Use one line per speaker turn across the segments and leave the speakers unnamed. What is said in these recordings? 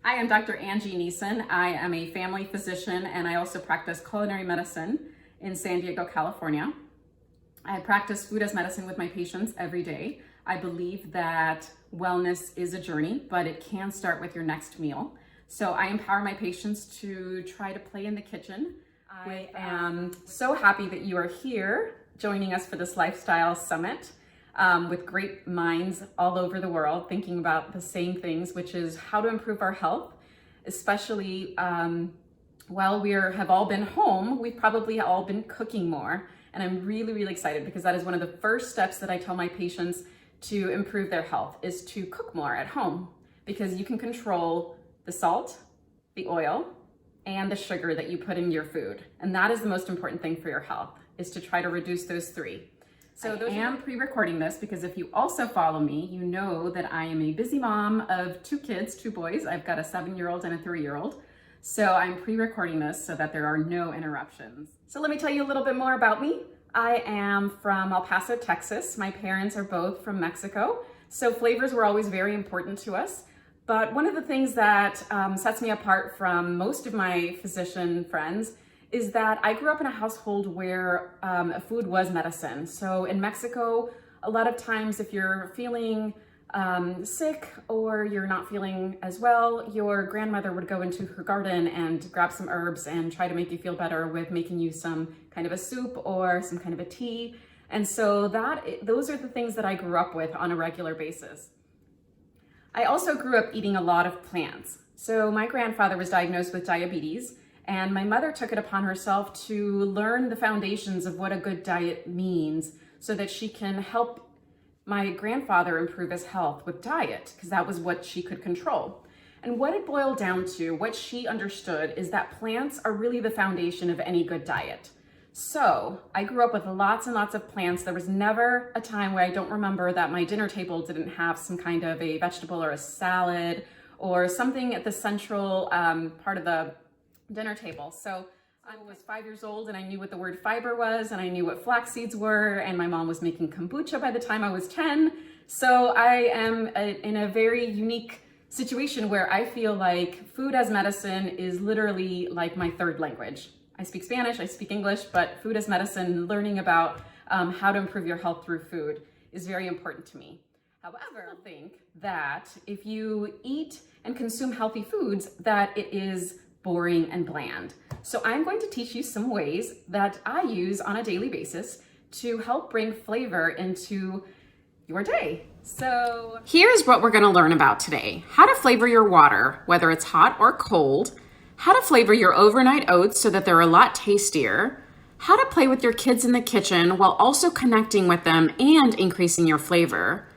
Hi, I'm Dr. Angie Neison. I am a family physician and I also practice culinary medicine in San Diego, California. I practice food as medicine with my patients every day. I believe that wellness is a journey, but it can start with your next meal. So I empower my patients to try to play in the kitchen. I am so happy that you are here joining us for this lifestyle summit. With great minds all over the world thinking about the same things, which is how to improve our health, especially while we have all been home. We've probably all been cooking more, and I'm really excited because that is one of the first steps that I tell my patients to improve their health is to cook more at home, because you can control the salt, the oil, and the sugar that you put in your food, and that is the most important thing for your health, is to try to reduce those three. So I am pre-recording this because if you also follow me, you know that I am a busy mom of two kids, two boys. I've got a 7-year-old and a 3-year-old. So I'm pre-recording this so that there are no interruptions. So let me tell you a little bit more about me. I am from El Paso, Texas. My parents are both from Mexico. So flavors were always very important to us. But one of the things that sets me apart from most of my physician friends is that I grew up in a household where food was medicine. So in Mexico, a lot of times if you're feeling sick or you're not feeling as well, your grandmother would go into her garden and grab some herbs and try to make you feel better with making you some kind of a soup or some kind of a tea. And so those are the things that I grew up with on a regular basis. I also grew up eating a lot of plants. So my grandfather was diagnosed with diabetes, and my mother took it upon herself to learn the foundations of what a good diet means so that she can help my grandfather improve his health with diet, because that was what she could control. And what it boiled down to, what she understood, is that plants are really the foundation of any good diet. So I grew up with lots and lots of plants. There was never a time where I don't remember that my dinner table didn't have some kind of a vegetable or a salad or something at the central part of the dinner table. So I was 5 years old and I knew what the word fiber was, and I knew what flax seeds were, and my mom was making kombucha by the time I was 10. So I am in a very unique situation where I feel like food as medicine is literally like my third language. I speak Spanish, I speak English, but food as medicine, learning about how to improve your health through food is very important to me. However, I think that if you eat and consume healthy foods, that it is boring and bland. So I'm going to teach you some ways that I use on a daily basis to help bring flavor into your day. So here's what we're going to learn about today: how to flavor your water, whether it's hot or cold, how to flavor your overnight oats so that they're a lot tastier, how to play with your kids in the kitchen while also connecting with them and increasing your flavor.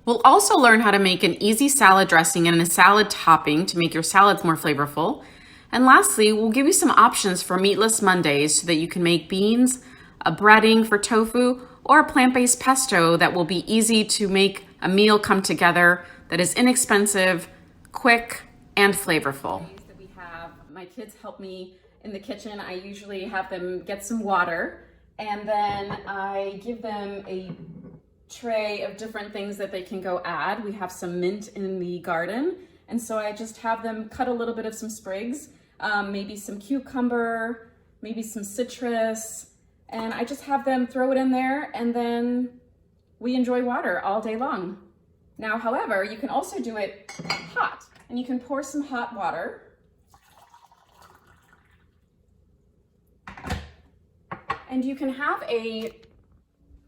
We'll also learn how to make an easy salad dressing and a salad topping to make your salads more flavorful. And lastly, we'll give you some options for Meatless Mondays so that you can make beans, a breading for tofu, or a plant-based pesto that will be easy to make a meal come together that is inexpensive, quick, and flavorful. My kids help me in the kitchen. I usually have them get some water, and then I give them a tray of different things that they can go add. We have some mint in the garden, and so I just have them cut a little bit of some sprigs, maybe some cucumber, maybe some citrus, and I just have them throw it in there, and then we enjoy water all day long. Now, however, you can also do it hot, and you can pour some hot water. And you can have a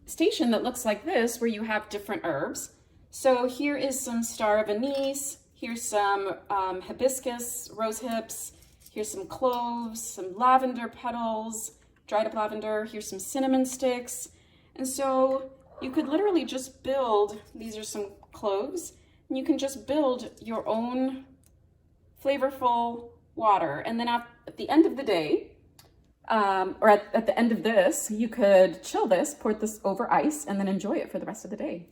station that looks like this where you have different herbs. So here is some star of anise, here's some hibiscus, rose hips, here's some cloves, some lavender petals, dried up lavender, here's some cinnamon sticks. And so you could literally just build, these are some cloves, and you can just build your own flavorful water. And then at the end of the day, or at the end of this, you could chill this, pour this over ice, and then enjoy it for the rest of the day.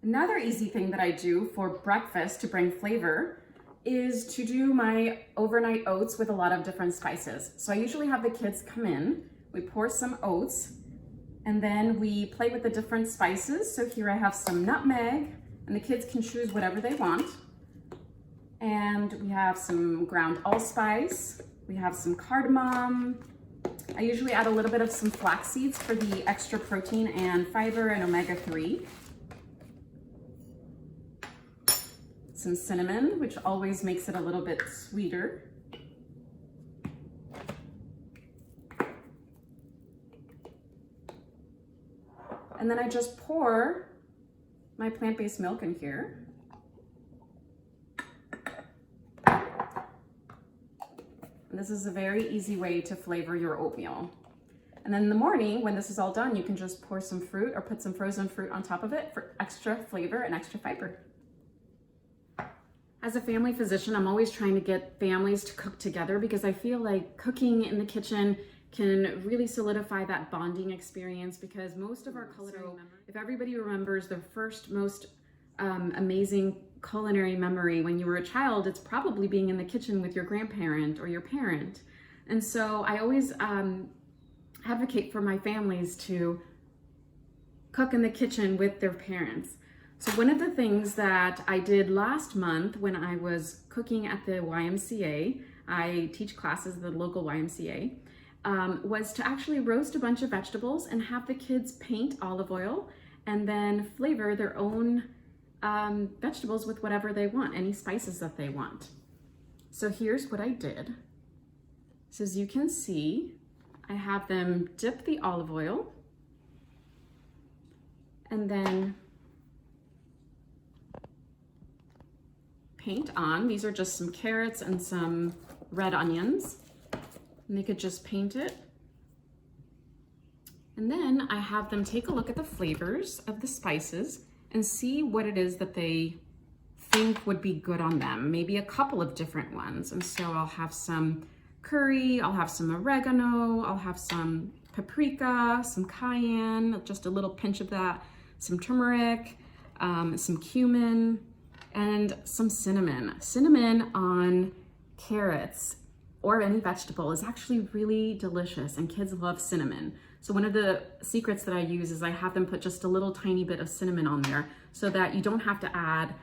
Another easy thing that I do for breakfast to bring flavor is to do my overnight oats with a lot of different spices. So I usually have the kids come in, we pour some oats, and then we play with the different spices. So here I have some nutmeg, and the kids can choose whatever they want. And we have some ground allspice. We have some cardamom. I usually add a little bit of some flax seeds for the extra protein and fiber and omega-3. Some cinnamon, which always makes it a little bit sweeter. And then I just pour my plant-based milk in here. And this is a very easy way to flavor your oatmeal. And then in the morning, when this is all done, you can just pour some fruit or put some frozen fruit on top of it for extra flavor and extra fiber. As a family physician, I'm always trying to get families to cook together because I feel like cooking in the kitchen can really solidify that bonding experience, because most of our culinary if everybody remembers their first most amazing culinary memory when you were a child, it's probably being in the kitchen with your grandparent or your parent. And so I always advocate for my families to cook in the kitchen with their parents. So one of the things that I did last month when I was cooking at the YMCA, I teach classes at the local YMCA, was to actually roast a bunch of vegetables and have the kids paint olive oil and then flavor their own vegetables with whatever they want, any spices that they want. So here's what I did. So as you can see, I have them dip the olive oil and then paint on. These are just some carrots and some red onions. And they could just paint it. And then I have them take a look at the flavors of the spices and see what it is that they think would be good on them. Maybe a couple of different ones. And so I'll have some curry, I'll have some oregano, I'll have some paprika, some cayenne, just a little pinch of that, some turmeric, some cumin, and some cinnamon. Cinnamon on carrots or any vegetable is actually really delicious, and kids love cinnamon. So one of the secrets that I use is I have them put just a little tiny bit of cinnamon on there so that you don't have to add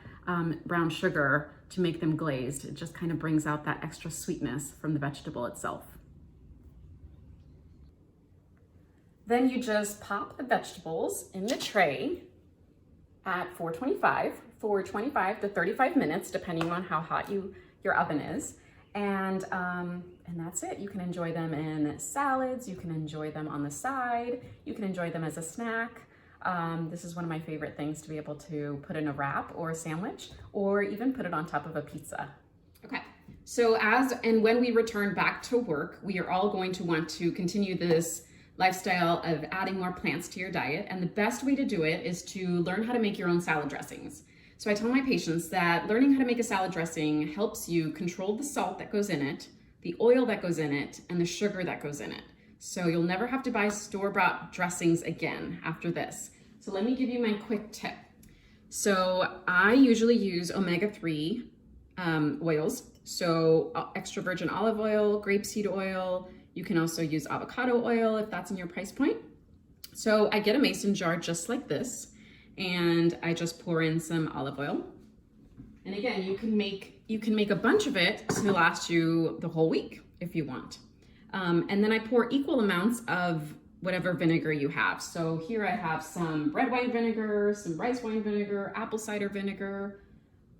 brown sugar to make them glazed. It just kind of brings out that extra sweetness from the vegetable itself. Then you just pop the vegetables in the tray at 425 for 25 to 35 minutes, depending on how hot your oven is. And that's it. You can enjoy them in salads, you can enjoy them on the side, you can enjoy them as a snack. This is one of my favorite things to be able to put in a wrap or a sandwich, or even put it on top of a pizza. Okay, so when we return back to work, we are all going to want to continue this lifestyle of adding more plants to your diet. And the best way to do it is to learn how to make your own salad dressings. So I tell my patients that learning how to make a salad dressing helps you control the salt that goes in it, the oil that goes in it, and the sugar that goes in it. So you'll never have to buy store-bought dressings again after this. So let me give you my quick tip. So I usually use omega-3 oils. So extra virgin olive oil, grapeseed oil. You can also use avocado oil if that's in your price point. So I get a mason jar just like this, and I just pour in some olive oil. And again, you can make a bunch of it to last you the whole week if you want. And then I pour equal amounts of whatever vinegar you have. So here I have some red wine vinegar, some rice wine vinegar, apple cider vinegar,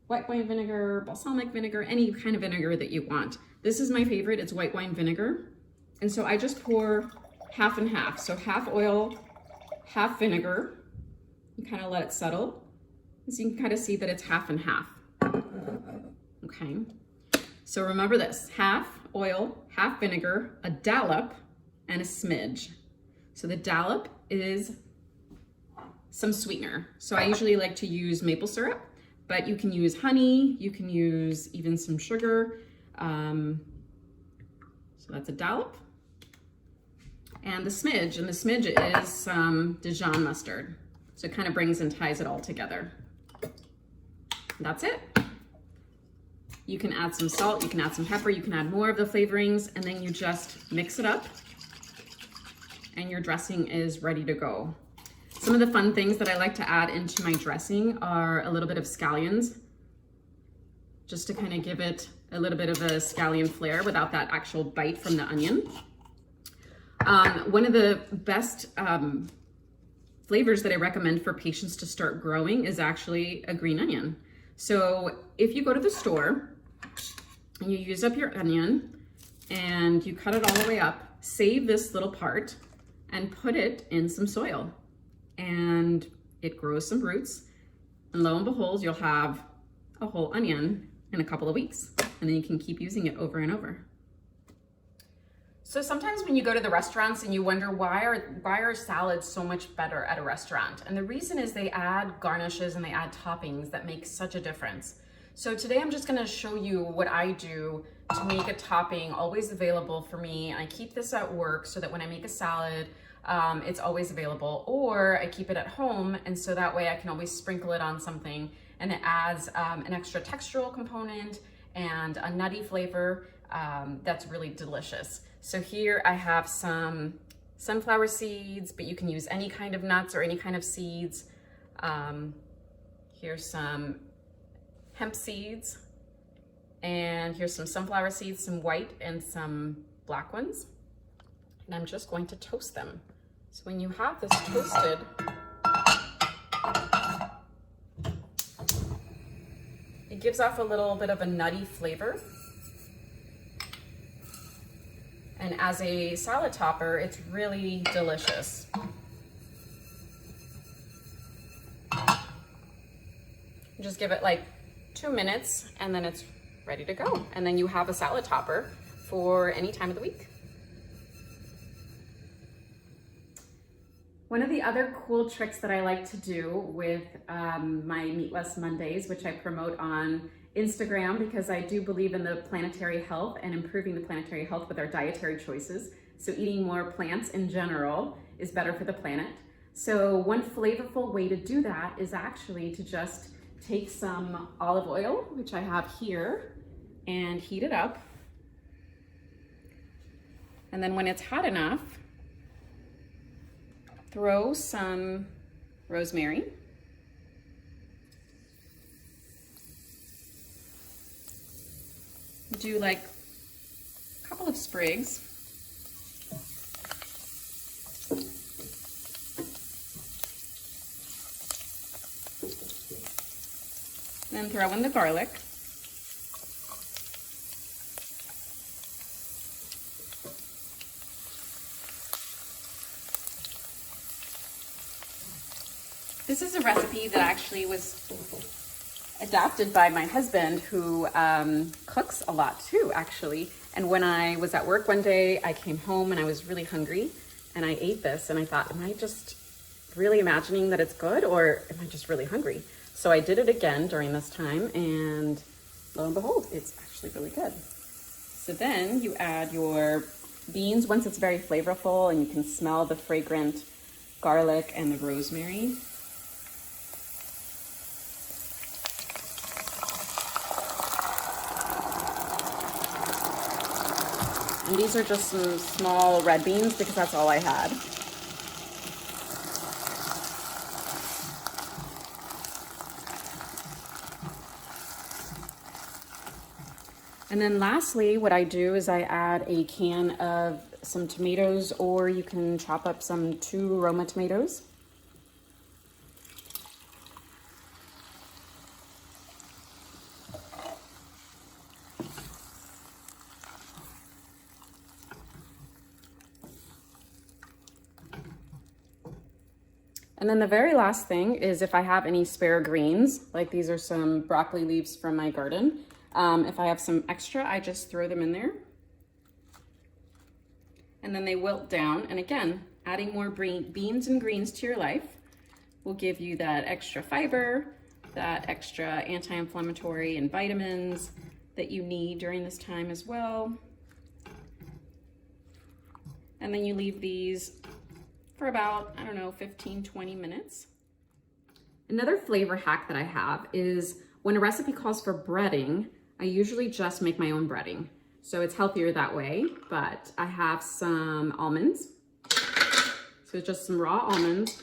white wine vinegar, balsamic vinegar, any kind of vinegar that you want. This is my favorite, it's white wine vinegar. And so I just pour half and half. So half oil, half vinegar. You kind of let it settle. So you can kind of see that it's half and half. Okay, so remember this, half oil, half vinegar, a dollop, and a smidge. So the dollop is some sweetener. So I usually like to use maple syrup, but you can use honey, you can use even some sugar. So that's a dollop. And the smidge is some Dijon mustard. So it kind of brings and ties it all together. That's it. You can add some salt, you can add some pepper, you can add more of the flavorings, and then you just mix it up and your dressing is ready to go. Some of the fun things that I like to add into my dressing are a little bit of scallions. just to kind of give it a little bit of a scallion flair without that actual bite from the onion. One of the best flavors that I recommend for patients to start growing is actually a green onion. So if you go to the store and you use up your onion and you cut it all the way up, save this little part and put it in some soil, and it grows some roots, and lo and behold, you'll have a whole onion in a couple of weeks, and then you can keep using it over and over. So sometimes when you go to the restaurants and you wonder why are salads so much better at a restaurant? And the reason is they add garnishes and they add toppings that make such a difference. So today I'm just gonna show you what I do to make a topping always available for me. I keep this at work so that when I make a salad, it's always available, or I keep it at home, and so that way I can always sprinkle it on something, and it adds an extra textural component and a nutty flavor that's really delicious. So here I have some sunflower seeds, but you can use any kind of nuts or any kind of seeds. Here's some hemp seeds, and here's some sunflower seeds, some white and some black ones. And I'm just going to toast them. So when you have this toasted, it gives off a little bit of a nutty flavor. And as a salad topper, it's really delicious. Just give it like 2 minutes and then it's ready to go. And then you have a salad topper for any time of the week. One of the other cool tricks that I like to do with my Meatless Mondays, which I promote on Instagram because I do believe in the planetary health and improving the planetary health with our dietary choices. So eating more plants in general is better for the planet. So one flavorful way to do that is actually to just take some olive oil, which I have here, and heat it up. And then when it's hot enough, throw some rosemary. Do like a couple of sprigs. Then throw in the garlic. This is a recipe that actually was adopted by my husband, who cooks a lot too, actually. And when I was at work one day, I came home and I was really hungry and I ate this and I thought, am I just really imagining that it's good, or am I just really hungry? So I did it again during this time, and lo and behold, it's actually really good. So then you add your beans once it's very flavorful and you can smell the fragrant garlic and the rosemary. And these are just some small red beans because that's all I had. And then lastly, what I do is I add a can of some tomatoes, or you can chop up some 2 Roma tomatoes. And then the very last thing is if I have any spare greens, like these are some broccoli leaves from my garden. If I have some extra, I just throw them in there. And then they wilt down. And again, adding more beans and greens to your life will give you that extra fiber, that extra anti-inflammatory and vitamins that you need during this time as well. And then you leave these for about, I don't know, 15, 20 minutes. Another flavor hack that I have is when a recipe calls for breading, I usually just make my own breading. So it's healthier that way, but I have some almonds. So just some raw almonds.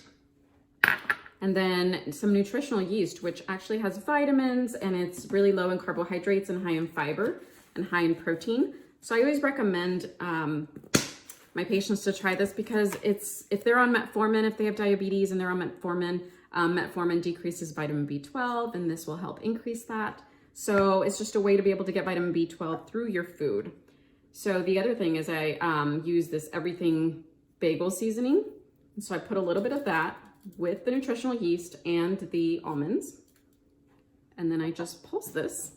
And then some nutritional yeast, which actually has vitamins, and it's really low in carbohydrates and high in fiber and high in protein. So I always recommend my patients to try this because if they're on metformin, if they have diabetes and they're on metformin, metformin decreases vitamin B12, and this will help increase that. So it's just a way to be able to get vitamin B12 through your food. So the other thing is I use this everything bagel seasoning. So I put a little bit of that with the nutritional yeast and the almonds. And then I just pulse this.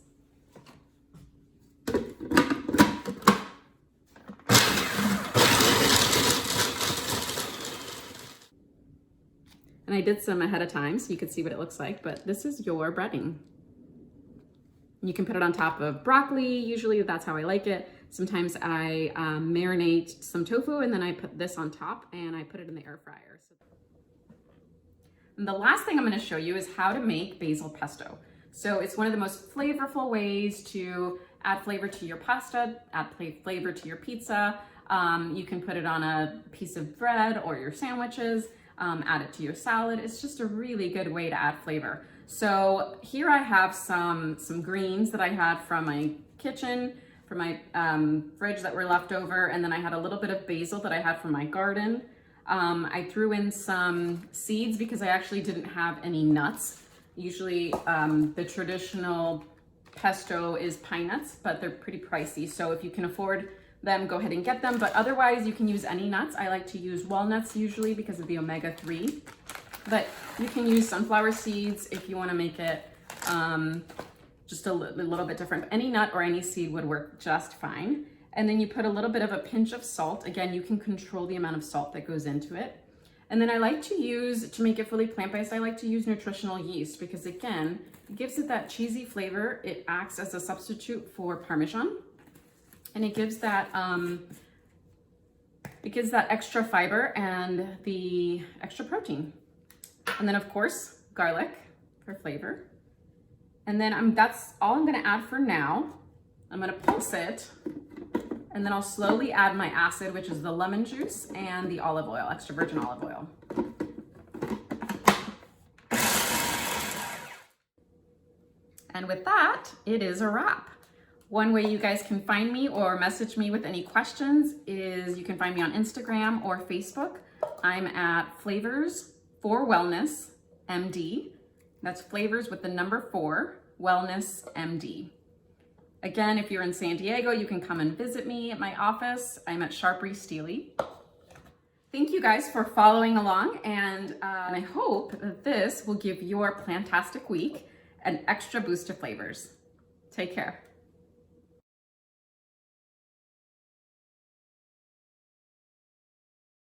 And I did some ahead of time so you could see what it looks like, but this is your breading. You can put it on top of broccoli. Usually that's how I like it. Sometimes I marinate some tofu and then I put this on top and I put it in the air fryer. And the last thing I'm going to show you is how to make basil pesto. So it's one of the most flavorful ways to add flavor to your pasta, add flavor to your pizza. You can put it on a piece of bread or your sandwiches. Add it to your salad. It's just a really good way to add flavor. So here I have some greens that I had from my kitchen, from my fridge that were left over, and then I had a little bit of basil that I had from my garden. I threw in some seeds because I actually didn't have any nuts. Usually the traditional pesto is pine nuts, but they're pretty pricey. So if you can afford them, go ahead and get them. But otherwise, you can use any nuts. I like to use walnuts usually because of the omega-3. But you can use sunflower seeds if you want to make it just a little bit different. Any nut or any seed would work just fine. And then you put a little bit of a pinch of salt. Again, you can control the amount of salt that goes into it. And then I like to use, to make it fully plant-based, I like to use nutritional yeast because again, it gives it that cheesy flavor. It acts as a substitute for Parmesan. And it gives that extra fiber and the extra protein. And then of course, garlic for flavor. And then that's all I'm gonna add for now. I'm gonna pulse it, and then I'll slowly add my acid, which is the lemon juice and the olive oil, extra virgin olive oil. And with that, it is a wrap. One way you guys can find me or message me with any questions is you can find me on Instagram or Facebook. I'm at Flavors for Wellness MD. That's Flavors with the number 4, Wellness MD. Again, if you're in San Diego, you can come and visit me at my office. I'm at Sharpery Steely. Thank you guys for following along, and I hope that this will give your plantastic week an extra boost of flavors. Take care.